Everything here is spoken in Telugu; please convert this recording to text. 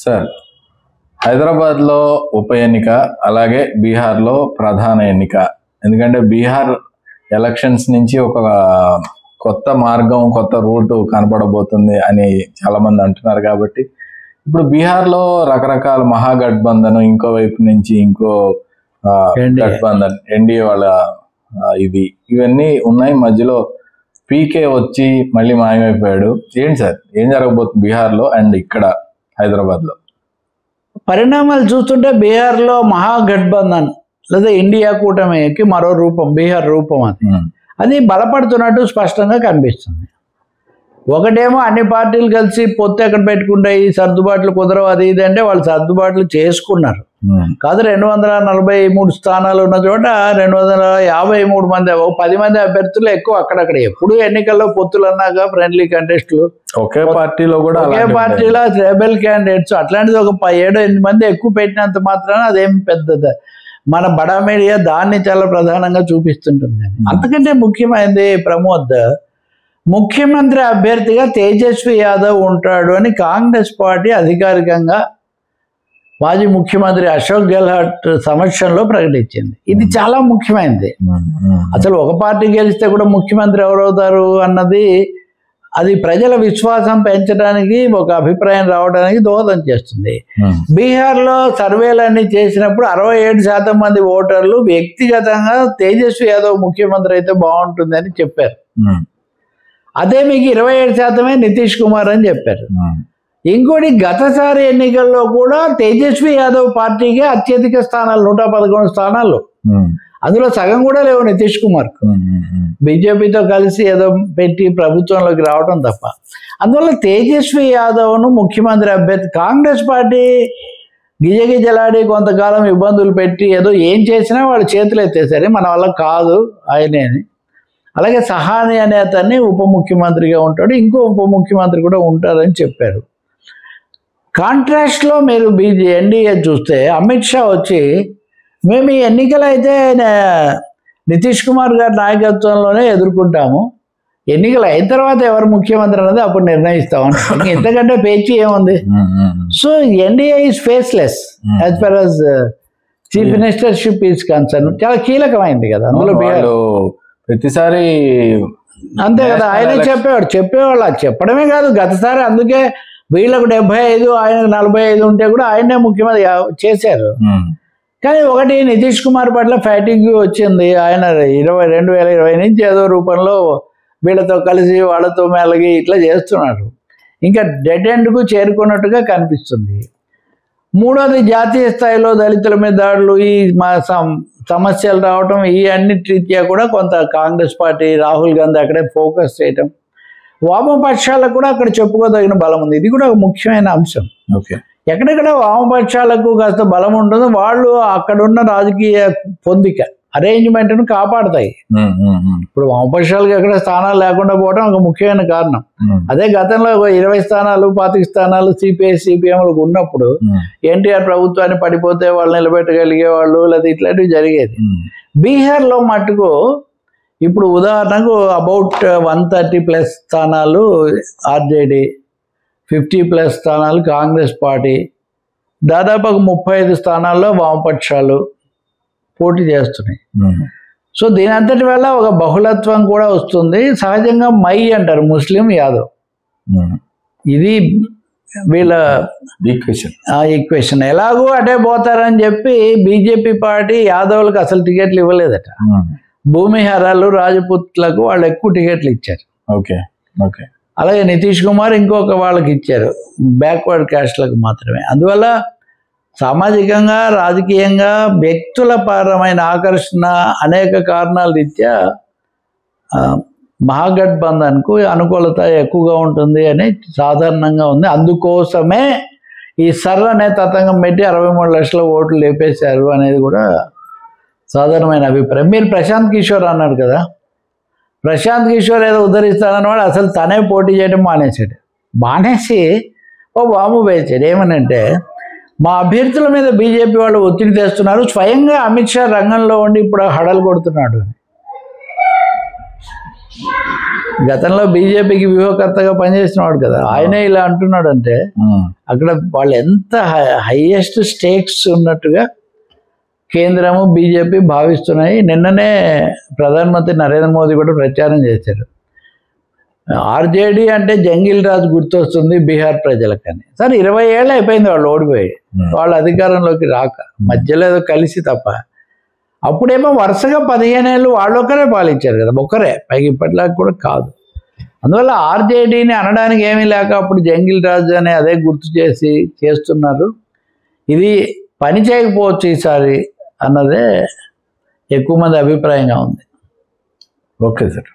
సార్, హైదరాబాద్లో ఉప ఎన్నిక, అలాగే బీహార్లో ప్రధాన ఎన్నిక. ఎందుకంటే బీహార్ ఎలక్షన్స్ నుంచి ఒక కొత్త మార్గం, కొత్త రూటు కనపడబోతుంది అని చాలామంది అంటున్నారు. కాబట్టి ఇప్పుడు బీహార్లో రకరకాల మహాగఠబంధన్, ఇంకో వైపు నుంచి ఇంకో గఠబంధన్, ఎన్డీఏ వాళ్ళ ఇవన్నీ ఉన్నాయి. మధ్యలో పీకే వచ్చి మళ్ళీ మాయమైపోయాడు. ఏంటి సార్, ఏం జరగబోతుంది బీహార్లో అండ్ ఇక్కడ హైదరాబాద్లో? పరిణామాలు చూస్తుంటే బీహార్లో మహాగఠబంధన్ లేదా ఇండియా కూటమికి మరో రూపం, బీహార్ రూపం అది బలపడుతున్నట్టు స్పష్టంగా కనిపిస్తుంది. ఒకటేమో అన్ని పార్టీలు కలిసి పొత్తు ఎక్కడ పెట్టుకుంటాయి, సర్దుబాట్లు కుదరవు, అది ఇది అంటే వాళ్ళు సర్దుబాట్లు చేసుకున్నారు. కాదు 243 స్థానాలు ఉన్న చోట 253 మంది, 10 మంది అభ్యర్థులు ఎక్కువ అక్కడక్కడ. ఎప్పుడు ఎన్నికల్లో పొత్తులు అన్నాక ఫ్రెండ్లీ కంటెస్టులు ఒకే పార్టీలో కూడా, ఒకే పార్టీలో రెబెల్ క్యాండిడేట్స్ అట్లాంటిది ఒక 7-8 మంది ఎక్కువ పెట్టినంత మాత్రాన అదేం పెద్దది. మన బడా మీడియా దాన్ని చాలా ప్రధానంగా చూపిస్తుంటుంది. అంతకంటే ముఖ్యమైనది ప్రమోద్, ముఖ్యమంత్రి అభ్యర్థిగా తేజస్వి యాదవ్ ఉంటాడు అని కాంగ్రెస్ పార్టీ అధికారికంగా మాజీ ముఖ్యమంత్రి అశోక్ గెహ్లాట్ సమక్షంలో ప్రకటించింది. ఇది చాలా ముఖ్యమైనది. అసలు ఒక పార్టీ గెలిస్తే కూడా ముఖ్యమంత్రి ఎవరవుతారు అన్నది, అది ప్రజల విశ్వాసం పెంచడానికి, ఒక అభిప్రాయం రావడానికి దోహదం చేస్తుంది. బీహార్లో సర్వేలన్నీ చేసినప్పుడు 67% మంది ఓటర్లు వ్యక్తిగతంగా తేజస్వి యాదవ్ ముఖ్యమంత్రి అయితే బాగుంటుంది అని చెప్పారు. అదే మీకు 27% నితీష్ కుమార్ అని చెప్పారు. ఇంకోటి, గతసారి ఎన్నికల్లో కూడా తేజస్వి యాదవ్ పార్టీకి అత్యధిక స్థానాలు, 111 స్థానాలు, అందులో సగం కూడా లేవు నితీష్ కుమార్. బీజేపీతో కలిసి ఏదో పెట్టి ప్రభుత్వంలోకి రావడం తప్ప. అందువల్ల తేజస్వి యాదవ్ను ముఖ్యమంత్రి అభ్యర్థి, కాంగ్రెస్ పార్టీ గిజగిజలాడి కొంతకాలం ఇబ్బందులు పెట్టి ఏదో ఏం చేసినా వాళ్ళు చేతులు ఎత్తేసరి మన వల్ల కాదు ఆయనే అని. అలాగే సహాని అనే అతన్ని ఉప ముఖ్యమంత్రిగా ఉంటాడు, ఇంకో ఉప ముఖ్యమంత్రి కూడా ఉంటారని చెప్పారు. కాంట్రాస్ట్లో మీరు ఎన్డీఏ చూస్తే అమిత్ షా వచ్చి, మేము ఈ ఎన్నికలు అయితే నితీష్ కుమార్ గారి నాయకత్వంలోనే ఎదుర్కొంటాము, ఎన్నికలు అయిన తర్వాత ఎవరు ముఖ్యమంత్రి అన్నది అప్పుడు నిర్ణయిస్తామని. ఎంతకంటే పేచి ఏముంది? So NDA is faceless as for as chief ministership is concern. చాలా కీలకమైంది కదా అందులో. ప్రతిసారి అంతే కదా, ఆయనే చెప్పేవాళ్ళు. అది చెప్పడమే కాదు, గతసారి అందుకే వీళ్ళకు 75 ఆయనకు 45 ఉంటే కూడా ఆయనే ముఖ్యమంత్రి చేశారు. కానీ ఒకటి, నితీష్ కుమార్ పట్ల ఫ్యాటింగ్ వచ్చింది. ఆయన 2020 నుంచి ఏదో రూపంలో వీళ్ళతో కలిసి వాళ్ళతో మెలగి ఇట్లా చేస్తున్నారు. ఇంకా డెడ్ ఎండ్కు చేరుకున్నట్టుగా కనిపిస్తుంది. మూడోది, జాతీయ స్థాయిలో దళితుల మీద దాడులు, ఈ సమస్యలు రావటం, ఈ అన్నిటి రీత్యా కూడా కొంత కాంగ్రెస్ పార్టీ, రాహుల్ గాంధీ అక్కడే ఫోకస్ చేయటం, వామపక్షాలకు కూడా అక్కడ చెప్పుకోదగిన బలం ఉంది. ఇది కూడా ఒక ముఖ్యమైన అంశం. ఎక్కడెక్కడ వామపక్షాలకు కాస్త బలం ఉంటుందో వాళ్ళు అక్కడున్న రాజకీయ పొందిక అరేంజ్మెంట్ను కాపాడతాయి. ఇప్పుడు వామపక్షాలకు ఎక్కడ స్థానాలు లేకుండా పోవడం ఒక ముఖ్యమైన కారణం. అదే గతంలో 20 స్థానాలు 25 స్థానాలు సిపిఐ సిపిఎంలకు ఉన్నప్పుడు ఎన్టీఆర్ ప్రభుత్వాన్ని పడిపోతే వాళ్ళు నిలబెట్టగలిగే వాళ్ళు, లేదా ఇట్లాంటివి జరిగేది. బీహార్లో మటుకు ఇప్పుడు ఉదాహరణకు అబౌట్ 130+ స్థానాలు ఆర్జేడీ, 50+ స్థానాలు కాంగ్రెస్ పార్టీ, దాదాపు 35 స్థానాల్లో వామపక్షాలు పోటీ చేస్తున్నాయి. సో దీని అంతటి వల్ల ఒక బహుళత్వం కూడా వస్తుంది. సహజంగా మై అంటారు, ముస్లిం యాదవ్, ఇది వీళ్ళ ఈక్వేషన్. ఎలాగో అటే పోతారని చెప్పి బీజేపీ పార్టీ యాదవ్లకు అసలు టికెట్లు ఇవ్వలేదట. భూమిహారాలు, రాజపుత్లకు వాళ్ళు ఎక్కువ టికెట్లు ఇచ్చారు. అలాగే నితీష్ కుమార్ ఇంకొక వాళ్ళకి ఇచ్చారు, బ్యాక్వర్డ్ క్యాస్ట్లకు మాత్రమే. అందువల్ల సామాజికంగా, రాజకీయంగా వ్యక్తుల పరమైన ఆకర్షణ అనేక కారణాల రీత్యా మహాగఠబంధన్కు అనుకూలత ఎక్కువగా ఉంటుంది అని సాధారణంగా ఉంది. అందుకోసమే ఈ సర్ర అనే తతంగం పెట్టి 63 లక్షల ఓట్లు లేపేశారు అనేది కూడా సాధారణమైన అభిప్రాయం. మీరు ప్రశాంత్ కిషోర్ అన్నారు కదా, ప్రశాంత్ కిషోర్ ఏదో ఉద్ధరిస్తానన్నవాడు అసలు తనే పోటీ చేయడం మానేశాడు. మానేసి ఓ బాంబు వేసాడు. ఏమనంటే, మా అభ్యర్థుల మీద బీజేపీ వాళ్ళు ఒత్తిడి తెస్తున్నారు, స్వయంగా అమిత్ షా రంగంలో ఉండి ఇప్పుడు హడలు కొడుతున్నాడు అని. గతంలో బీజేపీకి వ్యూహకర్తగా పనిచేసిన వాడు కదా, ఆయనే ఇలా అంటున్నాడు అంటే అక్కడ వాళ్ళు ఎంత హైయెస్ట్ స్టేక్స్ ఉన్నట్టుగా కేంద్రము బీజేపీ భావిస్తున్నాయి. నిన్ననే ప్రధానమంత్రి నరేంద్ర మోదీ కూడా ప్రచారం చేశారు. ఆర్జేడీ అంటే జంగిల్ రాజు గుర్తొస్తుంది బీహార్ ప్రజలకని. సరే 20 ఏళ్ళు అయిపోయింది వాళ్ళు ఓడిపోయి, వాళ్ళ అధికారంలోకి రాక, మధ్యలో ఏదో కలిసి తప్ప. అప్పుడేమో వరుసగా 15 ఏళ్ళు వాళ్ళు ఒకరే పాలించారు కదా, ఒకరే, పైకి ఇప్పటిలాగా కూడా కాదు. అందువల్ల ఆర్జేడీని అనడానికి ఏమీ లేక అప్పుడు జంగిల్ రాజు అని అదే గుర్తు చేసి చేస్తున్నారు. ఇది పని చేయకపోవచ్చు ఈసారి అన్నదే ఎక్కువ మంది అభిప్రాయంగా ఉంది. Okay sir.